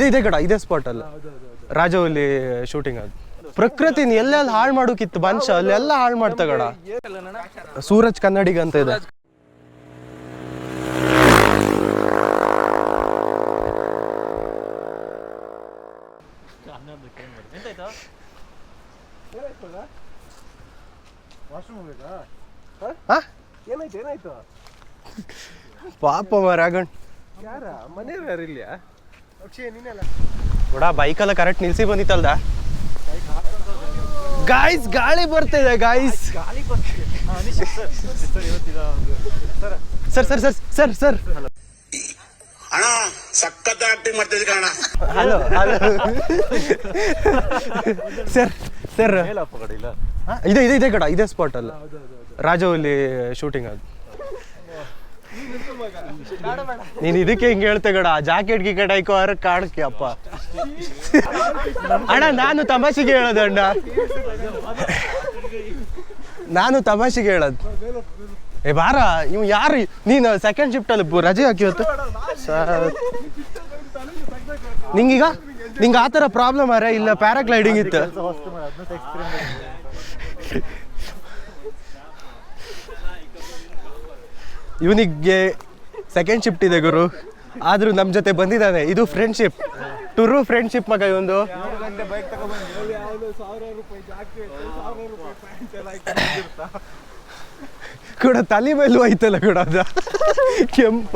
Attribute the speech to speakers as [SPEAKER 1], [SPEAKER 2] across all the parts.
[SPEAKER 1] ಇದೆ ಕಡ ಇದೇ ಸ್ಪಾಟ್ ಅಲ್ಲ ರಾಜವಲ್ಲಿ ಶೂಟಿಂಗ್ ಅದು. ಪ್ರಕೃತಿನ ಎಲ್ಲೆಲ್ಲ ಹಾಳು ಮಾಡೋಕಿತ್ತು ಮನುಷ್ಯ ಅಲ್ಲೆಲ್ಲ ಹಾಳು ಮಾಡ್ತಾ ಕಡ. ಸೂರಜ್ ಕನ್ನಡಿಗ ಅಂತ ಇದೆ. ಪಾಪ ಮರಾಗಣ್ ಕೂಡ ಬೈಕೆಲ್ಲ ಕರೆಕ್ಟ್ ನಿಲ್ಸಿ ಬಂದಿತ್ತಲ್ದ. ಗಾಯ್ಸ್ ಗಾಳಿ ಬರ್ತಿದೆ guys. Sir sir sir sir sir
[SPEAKER 2] ಅಣ್ಣ ಸಖತ್ ಆಕ್ಟಿಂಗ್ ಮಾಡ್ತಿದ್ದೆ ಕಣ.
[SPEAKER 1] ಹಲೋ ಹಲೋ ಸರ್ ಸರ್ ಇದೆ ಇದೆ ಇದೆ ಕಡ ಇದೇ ಸ್ಪಾಟ್ ಅಲ್ಲ ರಾಜವಲ್ಲಿ ಶೂಟಿಂಗ್ ಅದು. ನೀನ್ ಇದಕ್ಕೆ ಹಿಂಗೆ ಹೇಳ್ತೆ ಕಡ ಜಾಕೆಟ್ ಗಿಕೆಟ್ ಹಾಕೋ ಅವ್ರ ಕಾಣಕ್ಕೆ ಅಪ್ಪ. ಅಣ್ಣ ನಾನು ತಮಾಷೆಗೆ ಹೇಳೋದು ಅಣ್ಣ, ನಾನು ತಮಾಷೆಗೆ ಹೇಳೋದು. ಏ ಬಾರ ಇವ್ ಯಾರು ನೀನು ಸೆಕೆಂಡ್ ಶಿಫ್ಟ್ ಅಲ್ಲಿ ರಜೆ ಹಾಕಿವತ್ತು. ನಿಂಗೀಗ ನಿಂಗೆ ಆ ಥರ ಪ್ರಾಬ್ಲಮ್ ಅರೆ ಇಲ್ಲ ಪ್ಯಾರಾಗ್ಲೈಡಿಂಗ್ ಇತ್ತು. ಇವನಿಗೆ ಸೆಕೆಂಡ್ ಶಿಫ್ಟ್ ಇದೆ ಗುರು, ಆದ್ರೂ ನಮ್ಮ ಜೊತೆ ಬಂದಿದ್ದಾನೆ. ಇದು ಫ್ರೆಂಡ್ಶಿಪ್, ಟುರು ಫ್ರೆಂಡ್ಶಿಪ್ ಮಗ ಇವೊಂದು. ಕೂಡ ತಲೆ ಮೇಲೂ ಐತಲ್ಲ ಕೂಡ ಅದ ಕೆಂಪ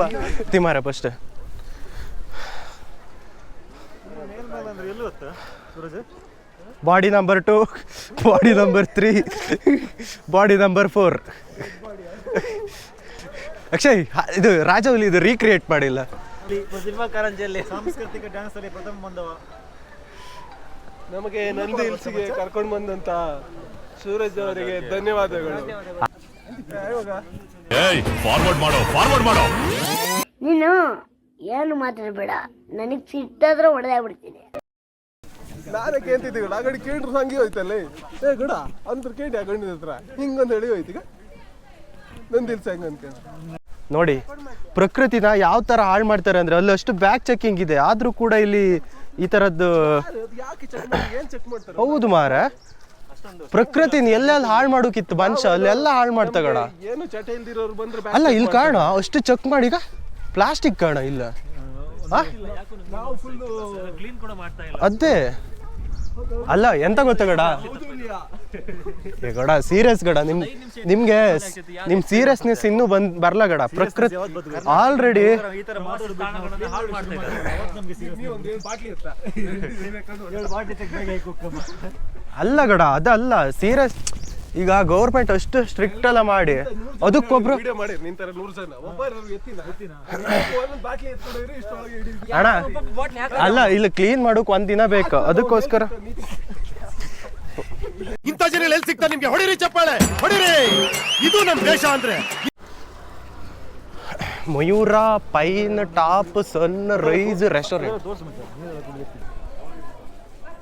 [SPEAKER 1] ತಿಮಾರ first. Body number 2, body number 3, body number 4. Akshay ಇದು ರಾಜವಲ್ಲಿ ಇದು ರೀಕ್ರಿಯೇಟ್ ಮಾಡಿಲ್ಲ.
[SPEAKER 3] ಪ್ರತಿಭಾ ಕಾರಂಜಿಯಲ್ಲಿ ಸಾಂಸ್ಕೃತಿಕ ಡ್ಯಾನ್ಸ್ ಅಲ್ಲಿ ಪ್ರಥಮ ಬಂದವ.
[SPEAKER 4] ನಮಗೆ ನಂದಿ ಹಿಲ್ಸ್ಗೆ ಕರ್ಕೊಂಡು ಬಂದಂತ ಸೂರಜ್ ಅವರಿಗೆ ಧನ್ಯವಾದಗಳು.
[SPEAKER 5] ನೀನು ಏನು ಮಾತಾಡಬೇಡ, ನನಗೆ ಸಿಟ್ಟಾದ್ರೆ ಹೊಡೆದಾಗ್ಬಿಡ್ತೀನಿ.
[SPEAKER 4] ನಾನೇ ಕೇಳ್ತಿದ್ದೀವಿ ಆ ಗಡಿ ಕೇಳ್ರು ಹಂಗೆ ಹೋಯ್ತಲ್ಲ. ಏ ಗುಡ ಅಂತ ಕೇಳಿ ಆ ಗಂಡಿನ ಹತ್ರ ಹಿಂಗಂತ ಹೇಳಿ ಹೋಯ್ತೀಗ ನಂದಿ ಹಿಲ್ಸ್ ಹೆಂಗ ಅಂತ.
[SPEAKER 1] ನೋಡಿ ಪ್ರಕೃತಿನ ಯಾವ ತರ ಹಾಳು ಮಾಡ್ತಾರೆ ಅಂದ್ರೆ ಅಲ್ಲಿ ಅಷ್ಟು ಬ್ಯಾಕ್ ಚೆಕಿಂಗ್ ಇದೆ, ಆದ್ರೂ ಕೂಡ ಇಲ್ಲಿ ಈ ತರದ್ದು. ಹೌದು ಮಾರ, ಪ್ರಕೃತಿನ ಎಲ್ಲೆಲ್ಲ ಹಾಳು ಮಾಡೋಕಿತ್ತು ಮನುಷ್ಯ ಅಲ್ಲೆಲ್ಲ ಹಾಳು ಮಾಡ್ತಾ ಕಡ.
[SPEAKER 4] ಏನು ಚಟ ಇಲ್ದಿರೋರು ಬಂದ್ರೆ
[SPEAKER 1] ಅಲ್ಲ ಇಲ್ಲಿ ಕಾರಣ ಅಷ್ಟು ಚೆಕ್ ಮಾಡಿ ಈಗ ಪ್ಲಾಸ್ಟಿಕ್ ಕಾರಣ ಇಲ್ಲ ಅದೇ. ಅಲ್ಲ ಎಂತ ಗೊತ್ತ ಗಡ ಗಡ ಸೀರಿಯಸ್ ಗಡ, ನಿಮ್ಗೆ ನಿಮ್ ಸೀರಿಯಸ್ನೆಸ್ ಇನ್ನೂ ಬರ್ಲ ಗಡ. ಪ್ರಕೃತಿ ಆಲ್ರೆಡಿ ಅಲ್ಲ ಗಡ ಅದಲ್ಲ ಸೀರಿಯಸ್. ಈಗ ಗೌರ್ಮೆಂಟ್ ಅಷ್ಟು ಸ್ಟ್ರಿಕ್ಟ್ ಎಲ್ಲ ಮಾಡಿ ಅದಕ್ಕೊಬ್ರು ಅಣ್ಣ ಅಲ್ಲ ಇಲ್ಲಿ ಕ್ಲೀನ್ ಮಾಡೋಕ್ ಒಂದ್ ದಿನ ಬೇಕು, ಅದಕ್ಕೋಸ್ಕರ.
[SPEAKER 2] ಇಂಥ ಜನ ಎಲ್ಲಿ ಸಿಗ್ತಾ ನಿಮ್ಗೆ? ಹೊಡಿರಿ ಚಪ್ಪಾಳೆ ಹೊಡಿರಿ, ಇದು ನಮ್ ದೇಶ ಅಂದ್ರೆ.
[SPEAKER 1] ಮಯೂರ ಪೈನ್ ಟಾಪ್ ಸನ್ ರೈಸ್ ರೆಸ್ಟೋರೆಂಟ್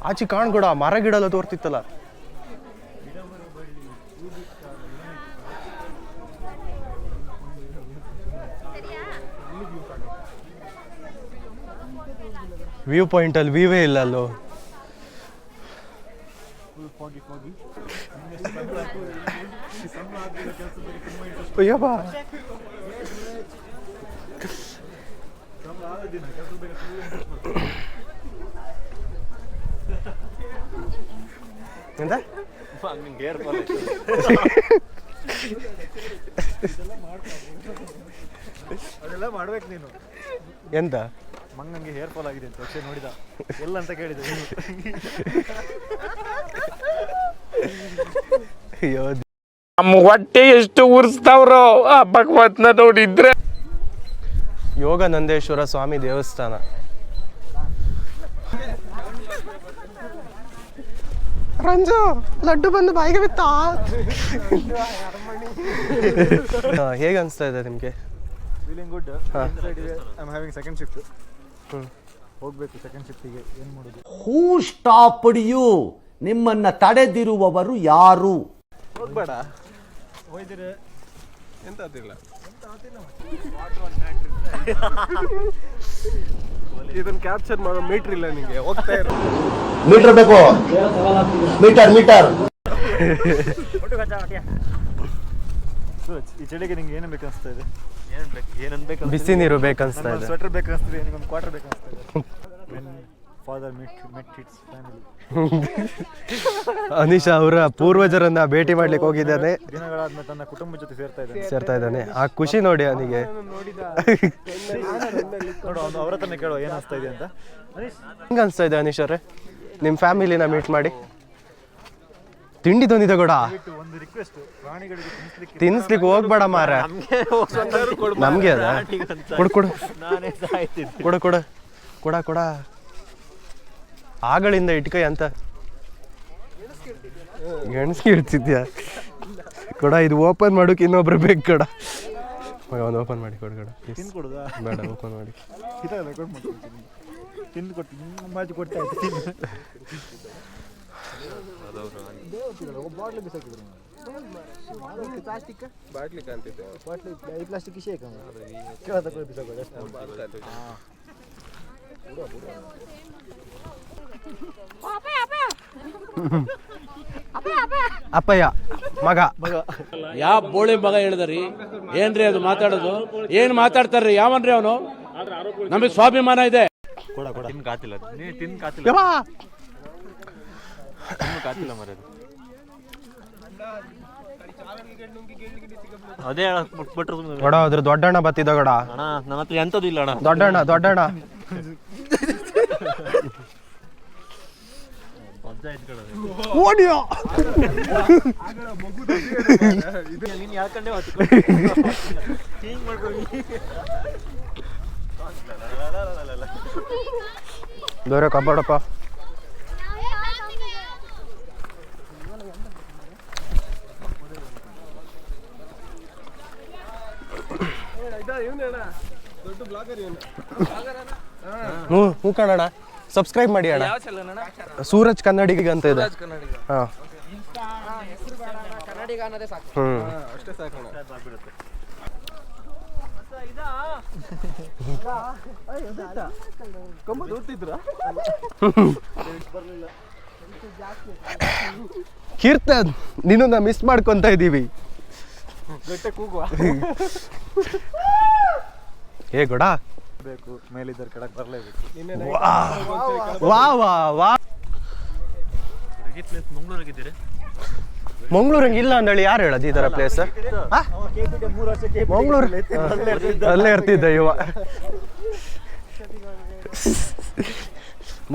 [SPEAKER 1] ಆಚೆ ಕಾಣ್ಕೊಡ ಮರ ಗಿಡ ಎಲ್ಲ ತೋರ್ತಿತ್ತಲ್ಲ. ವ್ಯೂ ಪಾಯಿಂಟ್ ಅಲ್ಲಿ ವ್ಯೂವೇ ಇಲ್ಲ ಅಲ್ಲೋ. ಅಯ್ಯಪ್ಪ ಎಂತ
[SPEAKER 3] ಅದೆಲ್ಲ ಮಾಡ್ಬೇಕು ನೀನು.
[SPEAKER 1] ಎಂತ
[SPEAKER 3] ಮಂಗಂಗೆ ಹೇರ್ ಫಾಲ್ ಆಗಿದೆ ಅಂತ ಅಕ್ಷಯ್ ನೋಡಿದ, ಎಲ್ಲ ಅಂತ ಕೇಳಿದೆ.
[SPEAKER 1] ಅಯ್ಯೋ
[SPEAKER 6] ನಮ್ಮ ಹೊಟ್ಟೆ ಎಷ್ಟು ಉರಿಸ್ತಾವ್ರೋ ಆ ಭಗವತ್ನ ನೋಡಿದ್ರೆ.
[SPEAKER 1] ಯೋಗಾನಂದೇಶ್ವರ ಸ್ವಾಮಿ ದೇವಸ್ಥಾನ. ರಂಜು ಲಡ್ಡು ಬಂದು ಬಾಯಿಗೆ ಬಿತ್ತಾ? ಹೇಗೆ ಅನಿಸ್ತಾ ಇದೆ ನಿಮಗೆ?
[SPEAKER 3] Feeling good. I am having second shift. ಹೋಗ್ಬೇಕು ಸೆಕೆಂಡ್ ಶಿಫ್ಟಿಗೆ. ಏನು ಮಾಡೋದು?
[SPEAKER 7] ಹೂ ಸ್ಟಾಪ್ಡ್ ಯು? ನಿಮ್ಮನ್ನ ತಡೆದಿರುವವರು ಯಾರು?
[SPEAKER 4] ಹೋಗ್ಬೇಡ
[SPEAKER 3] ಹೋಯ್ದಿರೆ
[SPEAKER 4] ಎಂತ ಅದಿಲ್ಲ. ಇದನ್ನ ಕ್ಯಾಪ್ಚರ್ ಮಾಡೋ ಮೀಟರ್ ಇಲ್ಲ ನಿಂಗೆ, ಹೋಗ್ತಾ ಇರೋ
[SPEAKER 7] ಮೀಟರ್ ಬೇಕು, ಮೀಟರ್ ಮೀಟರ್.
[SPEAKER 3] ಈ ಚಳಿಗೆ ನಿಂಗೆ ಏನು ಬೇಕು ಅನಿಸ್ತಾ ಇದೆ?
[SPEAKER 1] ಬಿಸಿ ನೀರು ಬೇಕನ್ಸ್ತಾ ಇದೆ.
[SPEAKER 3] ಸ್ವೆಟರ್ ಬೇಕು ಅನಿಸ್ತಿದೆ, ನಿಗೊಂದು ಕ್ವಾರ್ಟರ್ ಬೇಕು ಅನಿಸ್ತಾ ಇದೆ. ಫಾದರ್ ಮೆಟ್ ಹಿಟ್ಸ್ ಫ್ಯಾಮಿಲಿ.
[SPEAKER 1] ಅನೀಶಾ ಅವರ ಪೂರ್ವಜರನ್ನ ಭೇಟಿ ಮಾಡ್ಲಿಕ್ಕೆ ಹೋಗಿದ್ದಾನೆ,
[SPEAKER 3] ದಿನಗಳಾದ್ಮೇಲೆ ತನ್ನ ಕುಟುಂಬ ಜೊತೆ
[SPEAKER 1] ಸೇರ್ತಾ ಇದ್ದಾನೆ. ಆ ಖುಷಿ ನೋಡಿ ಅವನಿಗೆ.
[SPEAKER 3] ನೋಡು, ಅವ್ರ ಹತ್ರನೇ ಕೇಳುವ ಏನು ಅನಿಸ್ತಾ ಇದೆ ಅಂತ.
[SPEAKER 1] ಹೆಂಗ ಅನ್ಸ್ತಾ ಇದೆ ಅನೀಶ್ ಅವ್ರೆ ನಿಮ್ಮ ಫ್ಯಾಮಿಲಿನ ಮೀಟ್ ಮಾಡಿ? ತಿಂಡಿ ತಂದಿದೆ ಕೂಡ.
[SPEAKER 3] ಒಂದು ರಿಕ್ವೆಸ್ಟ್, ಪ್ರಾಣಿಗಳಿಗೆ
[SPEAKER 1] ತಿನ್ಸ್ಲಿಕ್ಕೆ ಹೋಗ್ಬೇಡ ಮಾರ, ನಮ್ಗೆ ಅದ. ಕೊಡು ಕೊಡು ಕೊಡು ಕೊಡು ಕೊಡ ಕೊಡ. ಆಗಳಿಂದ ಇಟ್ಕೈ ಅಂತ ಗೆಣಸ್ಗೆ ಇಡ್ತಿದ್ಯಾ? ಕೊಡ, ಇದು ಓಪನ್ ಮಾಡೋಕೆ ಇನ್ನೊಬ್ರು ಬೇಕು ಕೊಡ. ಒಂದು ಓಪನ್ ಮಾಡಿ ಕೊಡು ಕೊಡ ಪ್ಲೀಸ್.
[SPEAKER 3] ಕೊಡುದಾ?
[SPEAKER 1] ಬೇಡ, ಓಪನ್ ಮಾಡಿ.
[SPEAKER 3] ತಿಂದು ಕೊಡ್ತೀನಿ, ಮಾಜಿ ಕೊಡ್ತಾ ಇದ್ದೀನಿ. ಬಾಟ್ಲಿ ಬಿಸಾಕಿದ್ರು,
[SPEAKER 4] ಬಾಟ್ಲಿ ಕಾಣ್ತಿದ್ದೆ.
[SPEAKER 3] ಬಾಟ್ಲಿ ಈ ಪ್ಲಾಸ್ಟಿಕ್ ಇಶೇ ಕೇಳ ತಗೊಳ್ಳಿ ಬಿಸಾಕೋದು.
[SPEAKER 1] ಅಪ್ಪಯ್ಯ ಮಗ
[SPEAKER 8] ಯಾವ ಬೋಳಿ ಮಗ ಹೇಳಿದ್ರಿ? ಏನ್ರಿ ಅದು ಮಾತಾಡೋದು? ಏನ್ ಮಾತಾಡ್ತಾರ್ರಿ? ಯಾವನ್ರಿ ಅವನು? ನಮಗೆ ಸ್ವಾಭಿಮಾನ ಇದೆ.
[SPEAKER 9] ಅದೇ
[SPEAKER 1] ಕೊಡ, ಅದ್ರ ದೊಡ್ಡಣ್ಣ ಬತ್ತಿದ ಕೊಡ.
[SPEAKER 9] ನನ್ನ ಹತ್ರ ಎಂತದ್ದು ಇಲ್ಲ ಅಣ್ಣ.
[SPEAKER 1] ದೊಡ್ಡಣ್ಣ ದೊಡ್ಡಣ್ಣ ಓಡಿಯೋ
[SPEAKER 9] ನೀನ್ ಯಾಕಂಡೆ
[SPEAKER 1] ದೂರ ಕಬ್ಬಾಡಪ್ಪ.
[SPEAKER 4] ದೊಡ್ಡ ಬ್ಲಾಗರ್ ಇವನು.
[SPEAKER 1] ಹ್ಞೂ ಕಣಣ್ಣ, ಸಬ್ಸ್ಕ್ರೈಬ್ ಮಾಡಿ ಅಣ್ಣ. ಸೂರಜ್ ಕನ್ನಡಿಗ ಅಂತ ಇದೆ. ಹಾಂ,
[SPEAKER 4] ಅಷ್ಟೇ ಸಾಕಣ. ಕಂಬ ದೊಡ್ತಿದ್ರ
[SPEAKER 1] ಕೀರ್ತನ್, ನಿನ್ನ ಮಿಸ್ ಮಾಡ್ಕೊಂತ ಇದ್ದೀವಿ.
[SPEAKER 3] ಗಟ್ಟೆ ಕೂಗುವ
[SPEAKER 1] ಏ ಗೊಡ
[SPEAKER 3] ಬೇಕು, ಮೇಲಿದ್ದರೆ ಕೆಳಗೆ ಬರಲೇಬೇಕು.
[SPEAKER 1] ವಾ ವಾ ವಾ. ಮಂಗ್ಳೂರಂಗೆ ಇಲ್ಲ ಅಂದಳಿ ಯಾರು ಹೇಳೋದು ಈ ಥರ ಪ್ಲೇಸ್? ಮಂಗ್ಳೂರು ಅಲ್ಲೇ ಇರ್ತಿದ್ದ ಇವ.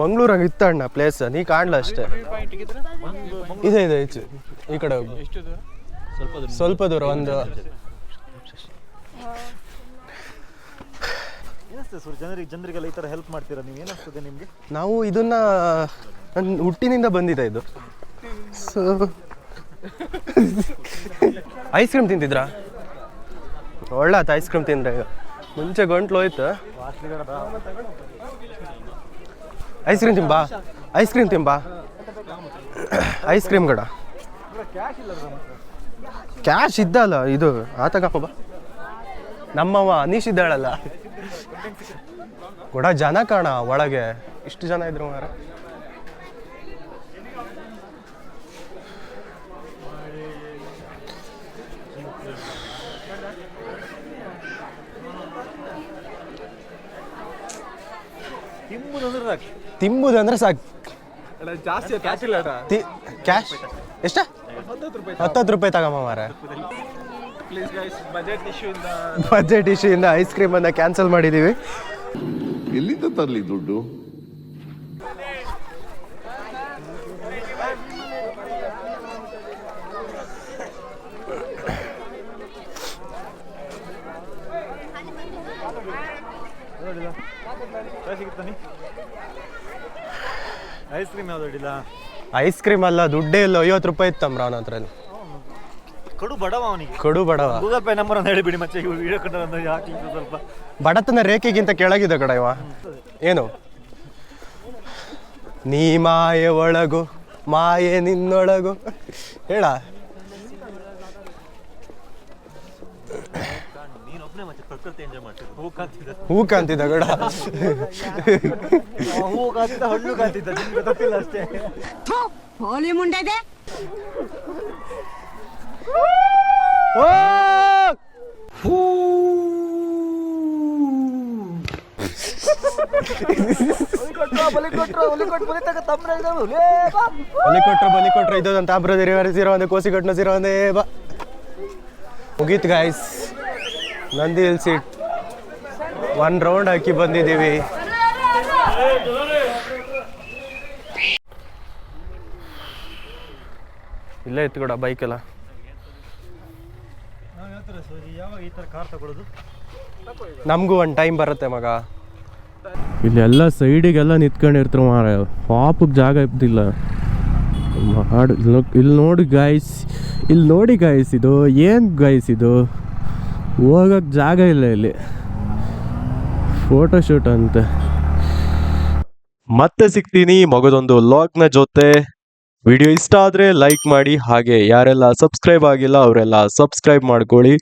[SPEAKER 1] ಮಂಗ್ಳೂರಂಗೆ ಇತ್ತ ಅಣ್ಣ ಪ್ಲೇಸ್, ನೀ ಕಾಣ್ಲ ಅಷ್ಟೇ. ಇದೆ ಇದೆ ಹೆಚ್ಚು ಈ ಕಡೆ ಹೋಗಿ ಸ್ವಲ್ಪ ದೂರ. ಒಂದು
[SPEAKER 3] ಜನರಿಗೆಲ್ಲ ಈ ತರ ಹೆಲ್ಪ್ ಮಾಡ್ತೀರಾ ನೀವು? ಏನಾಗ್ತದೆ ನಿಮ್ಗೆ?
[SPEAKER 1] ನಾವು ಇದನ್ನ ನನ್ನ ಹುಟ್ಟಿನಿಂದ ಬಂದಿದೆ ಇದು. ಸೊ ಐಸ್ ಕ್ರೀಮ್ ತಿಂತಿದ್ರಾ? ಒಳ್ಳೆ ಆಯ್ತು ಐಸ್ ಕ್ರೀಮ್ ತಿಂದ್ರೆ. ಮುಂಚೆ ಗಂಟ್ಲು ಹೋಯ್ತು. ಐಸ್ ಕ್ರೀಮ್ ತಿಂಬಾ, ಐಸ್ ಕ್ರೀಮ್ ತಿಂಬಾ, ಐಸ್ ಕ್ರೀಮ್ ಗಡ. ಕ್ಯಾಶ್ ಇದ್ದಲ್ಲ ಇದು ಆತಗಪ್ಪ ಬಾ. ನಮ್ಮವ ಅನೀಶ್ ಇದ್ದಾಳಲ್ಲ ಕೂಡ. ಜನ ಕಾಣ ಒಳಗೆ, ಇಷ್ಟು ಜನ ಇದ್ರು ಮಾರ. ತಿಂಬುದಂದ್ರೆ ಸಾಕು.
[SPEAKER 4] ಜಾಸ್ತಿ ಕ್ಯಾಶ್ ಇಲ್ಲ.
[SPEAKER 1] ಕ್ಯಾಶ್ ಎಷ್ಟ? 10 ರೂಪಾಯಿ ತಗಮ್ಮ ಮಾರ. ಬಜೆಟ್ ಇಶ್ಯೂ ಇಂದ ಐಸ್ ಕ್ರೀಮ್ ಅನ್ನ ಕ್ಯಾನ್ಸಲ್ ಮಾಡಿದೀವಿ.
[SPEAKER 2] ಎಲ್ಲಿಂದ ತರಲಿ ದುಡ್ಡು?
[SPEAKER 3] ಐಸ್ ಕ್ರೀಮ್ ಯಾವ್ದು ಅಡಿಲ್ಲ?
[SPEAKER 1] ಐಸ್ ಕ್ರೀಮ್ ಅಲ್ಲ, ದುಡ್ಡೇ ಇಲ್ಲ. 50 ರೂಪಾಯಿ ಇತ್ತಮ್ರ ಅವನ ಹತ್ರ.
[SPEAKER 3] ಕೊಡು ಬಡವ ಅವನಿಗೆ,
[SPEAKER 1] ಕೊಡು ಬಡವ.
[SPEAKER 3] ಗೂಗಲ್ ಪೇ ನಂಬರ್ ಅಂತ ಹೇಳಿಬಿಡಿ. ಮತ್ತೆ ವಿಡಿಯೋ ಕಂಡು ಯಾಕೆ ಸ್ವಲ್ಪ
[SPEAKER 1] ಬಡತನ ರೇಖೆಗಿಂತ ಕೆಳಗಿದೆ ಕಡ ಇವ. ಏನು ನೀ ಮಾಯೆ ಒಳಗು ಮಾಯೆ ನಿನ್ನೊಳಗು ಹೇಳ.
[SPEAKER 3] ನೀನು
[SPEAKER 9] ಪ್ರಕೃತಿ ಎಂಜಾಯ್ ಮಾಡ್ತಿದ್ರು ಹೂ ಕಾಣ್ತಿದ್ದ
[SPEAKER 1] ಹೂ ಕಾಂತಿದ್ದ ಗಡ
[SPEAKER 3] ಹೂ ಕಾತಿದ್ದ ಹಣ್ಣು ಕಾತಿದ್ದ ನಿಮ್ಗೆ ಗೊತ್ತಿಲ್ಲ ಅಷ್ಟೇ.
[SPEAKER 5] ಹೋಲಿ ಮುಂಡೆ
[SPEAKER 1] ಬಲಿ ಕೊಟ್ರ ಇದಂತ ಬ್ರದರ್ ಒಂದು ಕೋಸಿ ಕಟ್ನ ಸಿರೋ ಒಂದೇ ಬಾ ಮುಗೀತ್ ಗಾಯ್ಸ್. ನಂದಿ ಹಿಲ್ಸ್ 1 ರೌಂಡ್ ಹಾಕಿ ಬಂದಿದ್ದೀವಿ. ಇಲ್ಲೇ ಇತ್ತು ಕೂಡ ಬೈಕ್ ಎಲ್ಲ.
[SPEAKER 3] ಯಾವಾಗ ಈ ಥರ ಕಾರ್ ತಗೊಳ್ಳೋದು?
[SPEAKER 1] ನಮಗೂ ಒಂದು ಟೈಮ್ ಬರುತ್ತೆ ಮಗ. ಇಲ್ಲೆಲ್ಲ ಸೈಡಿಗೆಲ್ಲ ನಿಂತ್ಕೊಂಡಿರ್ತಾರೆ ಮಾರ, ಪಾಪಕ್ಕೆ ಜಾಗ ಇದ್ದಿಲ್ಲ ಮಾಡು. ಇಲ್ಲಿ ನೋಡಿ ಗಾಯ್ಸ್, ಇದು ಏನು ಗಾಯ್ಸ್ ಇದು, ಹೋಗಕ್ಕೆ ಜಾಗ ಇಲ್ಲ ಇಲ್ಲಿ, ಫೋಟೋಶೂಟ್ ಅಂತ. ಮತ್ತೆ ಸಿಗ್ತೀನಿ ಮಗದೊಂದು ವ್ಲಾಗ್ನ ಜೊತೆ. ವಿಡಿಯೋ ಇಷ್ಟ ಆದರೆ ಲೈಕ್ ಮಾಡಿ, ಹಾಗೆ ಯಾರೆಲ್ಲ ಸಬ್ಸ್ಕ್ರೈಬ್ ಆಗಿಲ್ಲ ಅವರೆಲ್ಲ ಸಬ್ಸ್ಕ್ರೈಬ್ ಮಾಡ್ಕೊಳ್ಳಿ.